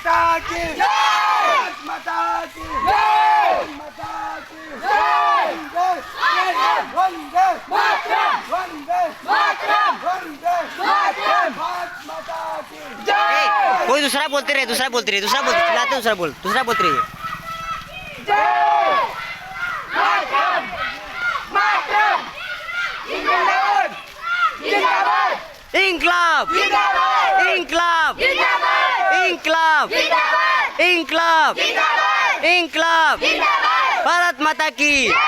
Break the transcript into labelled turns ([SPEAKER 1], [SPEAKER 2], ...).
[SPEAKER 1] माता की भारत माता की माता की वंदे वंदे मातरम वंदे मातरम वंदे मातरम भारत माता की
[SPEAKER 2] कोई दूसरा बोलते रहे, दूसरा बोलते रहे, दूसरा बोलते चिल्लाते, दूसरा बोलते रहिए।
[SPEAKER 1] मातरम मातरम जिंदाबाद जिंदाबाद
[SPEAKER 2] इंकलाब
[SPEAKER 1] जिंदाबाद
[SPEAKER 2] इंकलाब
[SPEAKER 1] जिंदाबाद
[SPEAKER 2] इंकलाब
[SPEAKER 1] जिंदाबाद
[SPEAKER 2] इंकलाब
[SPEAKER 1] जिंदाबाद
[SPEAKER 2] इंकलाब
[SPEAKER 1] जिंदाबाद
[SPEAKER 2] भारत माता की।